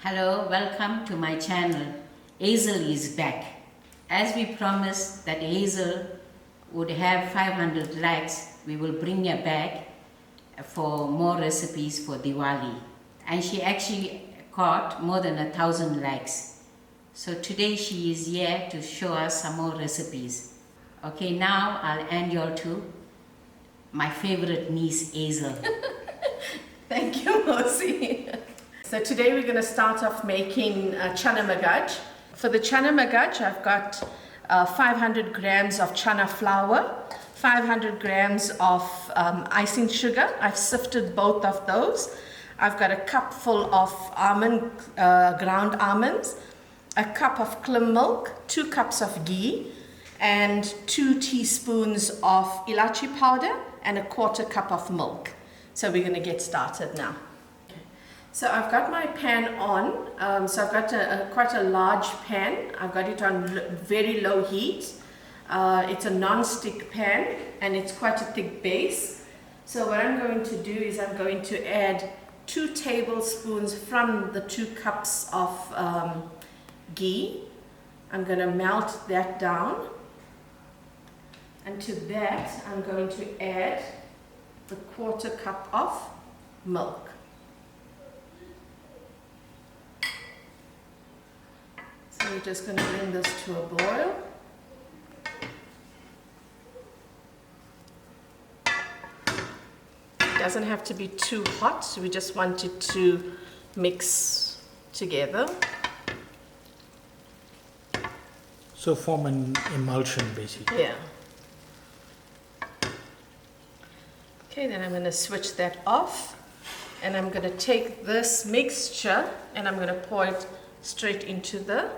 Hello, welcome to my channel. Hazel is back. As we promised that Hazel would have 500 likes, we will bring her back for more recipes for Diwali. And she actually got more than 1,000 likes. So today she is here to show us some more recipes. Okay, now I'll hand you all to my favorite niece, Hazel. Thank you, Mosi. So today we're going to start off making Chana Magaj. For the Chana Magaj, I've got 500 grams of chana flour, 500 grams of icing sugar. I've sifted both of those. I've got a cup full of ground almonds, a cup of klim milk, 2 cups of ghee, and 2 teaspoons of elaichi powder, and a 1/4 cup of milk. So we're going to get started now. So I've got my pan on, so I've got quite a large pan. I've got it on very low heat. It's a non-stick pan and it's quite a thick base. So what I'm going to do is I'm going to add 2 tablespoons from the 2 cups of ghee. I'm going to melt that down. And to that I'm going to add the 1/4 cup of milk. So we're just going to bring this to a boil. It doesn't have to be too hot, we just want it to mix together. So form an emulsion basically. Yeah. Okay, then I'm going to switch that off and I'm going to take this mixture and I'm going to pour it straight into the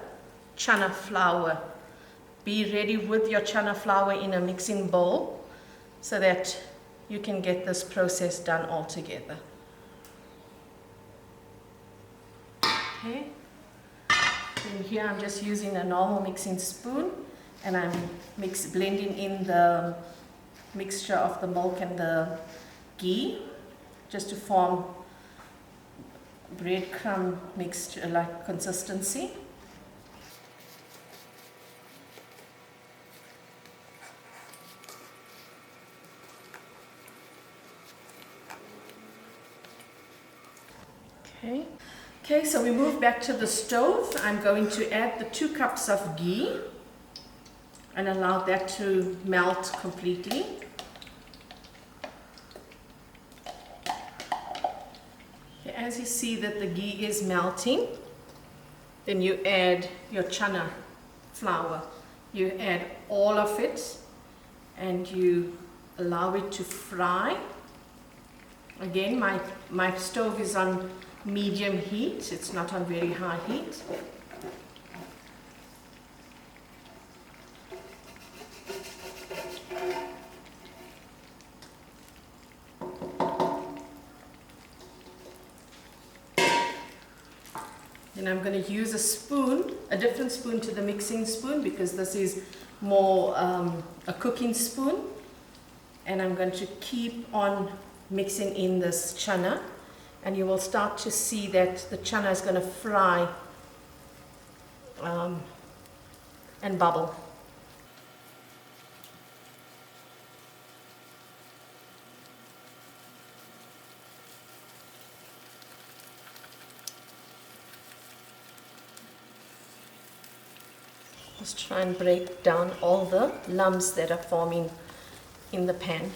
chana flour. Be ready with your chana flour in a mixing bowl so that you can get this process done all together. Okay. And here I'm just using a normal mixing spoon and I'm blending in the mixture of the milk and the ghee just to form breadcrumb mixture like consistency. Okay, so we move back to the stove. I'm going to add the 2 cups of ghee and allow that to melt completely. Okay, as you see that the ghee is melting, then you add your chana flour. You add all of it and you allow it to fry. Again, my stove is on medium heat, it's not on very high heat. Then I'm going to use a spoon, a different spoon to the mixing spoon because this is more a cooking spoon. And I'm going to keep on mixing in this chana. And you will start to see that the chana is going to fry and bubble. Just try and break down all the lumps that are forming in the pan.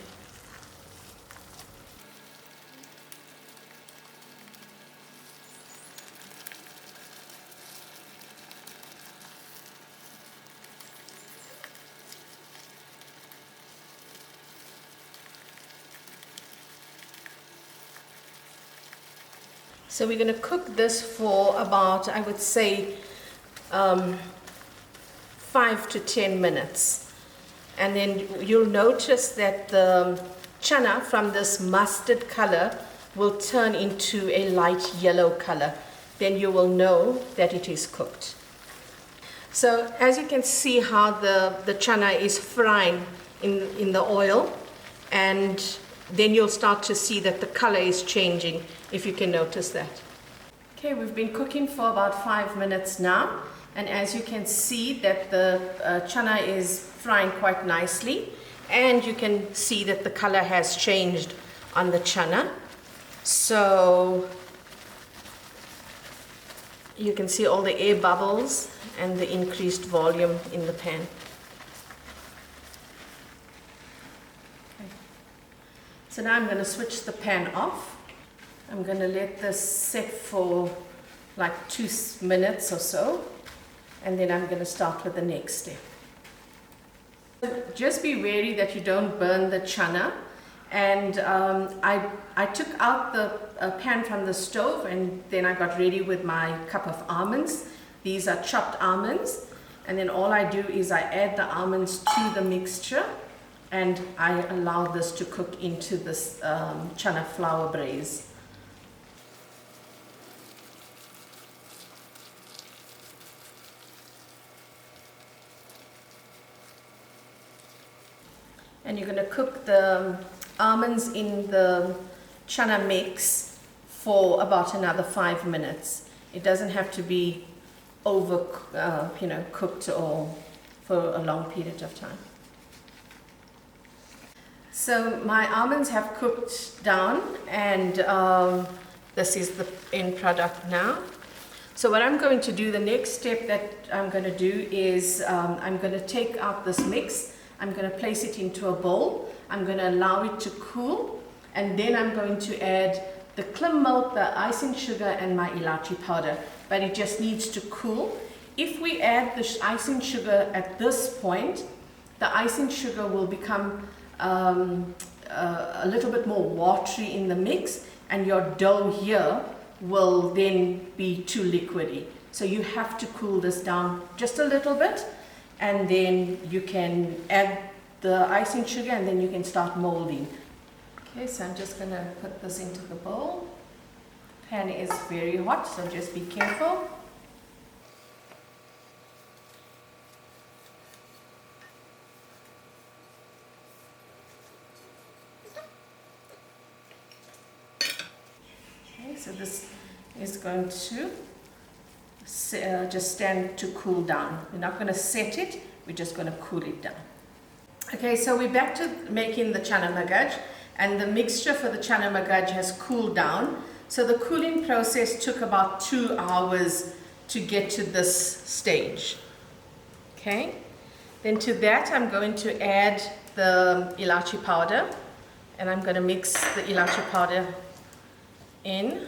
So we're going to cook this for about, I would say, 5 to 10 minutes. And then you'll notice that the chana from this mustard color will turn into a light yellow color. Then you will know that it is cooked. So as you can see how the chana is frying in the oil, and then you'll start to see that the color is changing, if you can notice that. Okay, we've been cooking for about 5 minutes now, and as you can see that the chana is frying quite nicely, and you can see that the color has changed on the chana. So you can see all the air bubbles and the increased volume in the pan. Okay. So now I'm going to switch the pan off. I'm going to let this set for like 2 minutes or so, and then I'm going to start with the next step. Just be wary that you don't burn the chana. And I took out the pan from the stove, and then I got ready with my cup of almonds. These are chopped almonds, and then all I do is I add the almonds to the mixture, and I allow this to cook into this chana flour braise. And you're going to cook the almonds in the chana mix for about another 5 minutes. It doesn't have to be cooked or for a long period of time. So my almonds have cooked down, and this is the end product now. So what I'm going to do, the next step that I'm going to do is I'm going to take out this mix. I'm going to place it into a bowl. I'm going to allow it to cool, and then I'm going to add the klim milk, the icing sugar, and my elaichi powder. But it just needs to cool. If we add the icing sugar at this point, the icing sugar will become a little bit more watery in the mix, and your dough here will then be too liquidy. So you have to cool this down just a little bit, and then you can add the icing sugar, and then you can start molding. Okay, so I'm just going to put this into the bowl. Pan is very hot, so just be careful. Okay, so this is going to just stand to cool down. We're not going to set it, we're just going to cool it down. Okay, so we're back to making the chana magaj, and the mixture for the chana magaj has cooled down. So the cooling process took about 2 hours to get to this stage. Okay, then to that I'm going to add the elaichi powder, and I'm going to mix the elaichi powder in.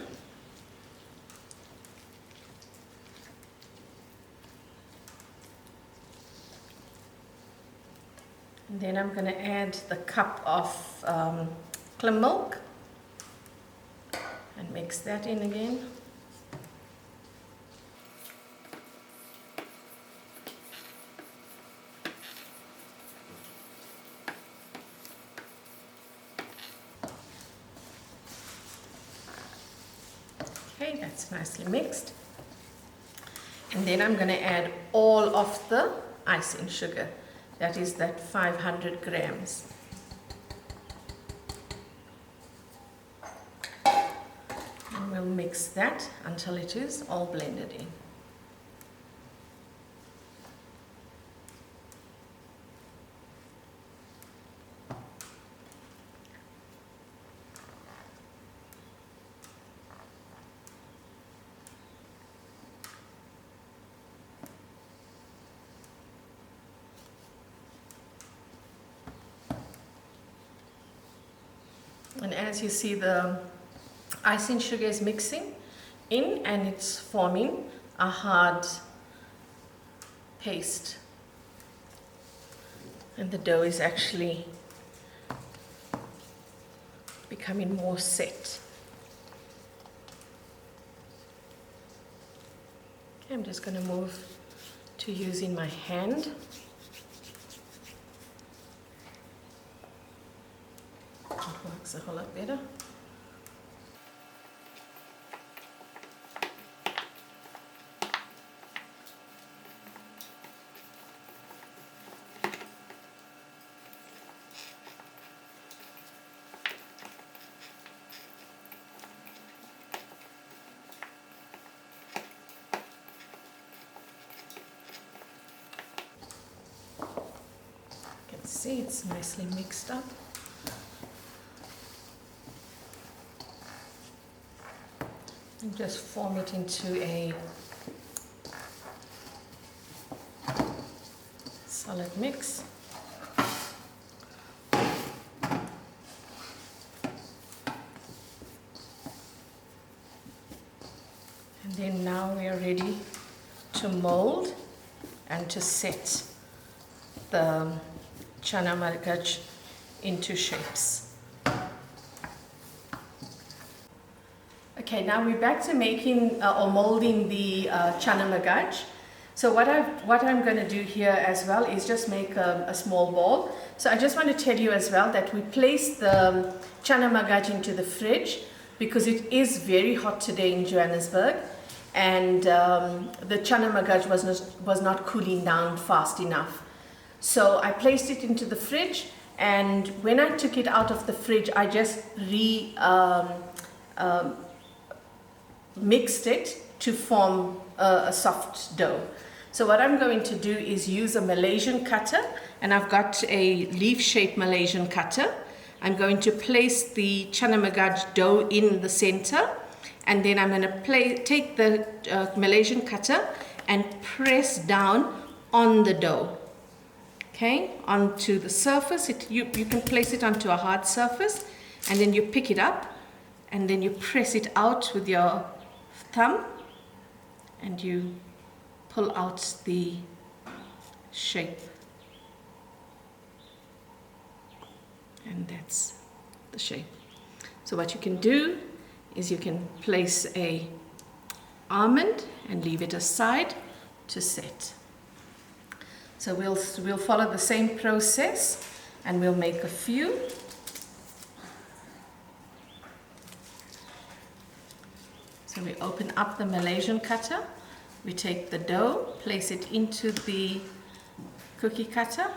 And then I'm going to add the cup of klim milk and mix that in again. Okay, that's nicely mixed. And then I'm going to add all of the icing sugar. That is that 500 grams. And we'll mix that until it is all blended in. And as you see, the icing sugar is mixing in, and it's forming a hard paste. And the dough is actually becoming more set. Okay, I'm just going to move to using my hand. It works a whole lot better. See, it's nicely mixed up. And just form it into a solid mix. And then now we are ready to mold and to set the Chana Magaj into shapes. Okay, now we're back to making or molding the Chana Magaj. So what I'm going to do here as well is just make a small ball. So I just want to tell you as well that we place the Chana Magaj into the fridge because it is very hot today in Johannesburg, and the Chana Magaj was not cooling down fast enough. So I placed it into the fridge, and when I took it out of the fridge, I just mixed it to form a soft dough. So what I'm going to do is use a Malaysian cutter, and I've got a leaf-shaped Malaysian cutter. I'm going to place the Chana Magaj dough in the center, and then I'm going to take the Malaysian cutter and press down on the dough. Okay, onto the surface. You can place it onto a hard surface, and then you pick it up, and then you press it out with your thumb, and you pull out the shape. And that's the shape. So what you can do is you can place a almond and leave it aside to set. So we'll follow the same process, and we'll make a few. So we open up the Malaysian cutter, we take the dough, place it into the cookie cutter,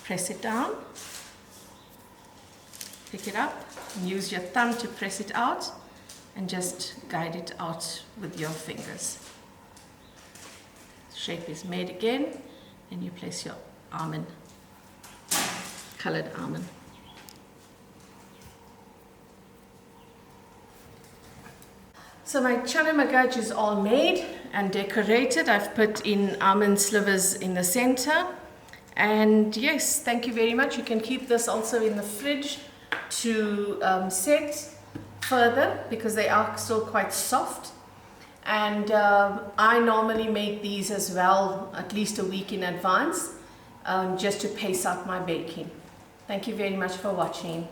press it down, pick it up, and use your thumb to press it out, and just guide it out with your fingers. Shape is made again, and you place your almond, colored almond. So my Chana Magaj is all made and decorated. I've put in almond slivers in the center. And yes, thank you very much. You can keep this also in the fridge to set further because they are still quite soft. And I normally make these as well at least a week in advance just to pace out my baking. Thank you very much for watching.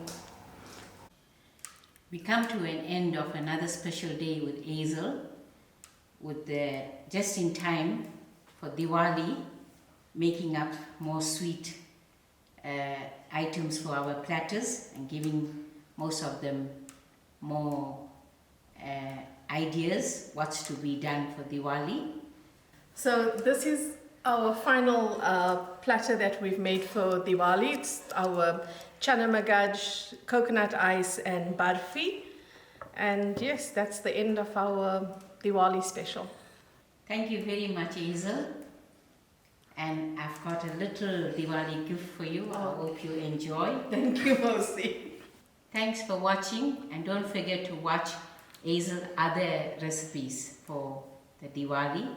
We come to an end of another special day with Hazel, with the just in time for Diwali, making up more sweet items for our platters and giving most of them more ideas what's to be done for Diwali. So this is our final platter that we've made for Diwali. It's our Chana Magaj, coconut ice and burfee. And yes, that's the end of our Diwali special. Thank you very much, Hazel. And I've got a little Diwali gift for you. I hope you enjoy. Thank you, Mosi. Thanks for watching, and don't forget to watch Hazel's other recipes for the Diwali.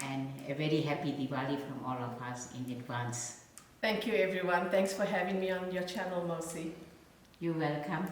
And a very happy Diwali from all of us in advance. Thank you, everyone. Thanks for having me on your channel, Mosi. You're welcome.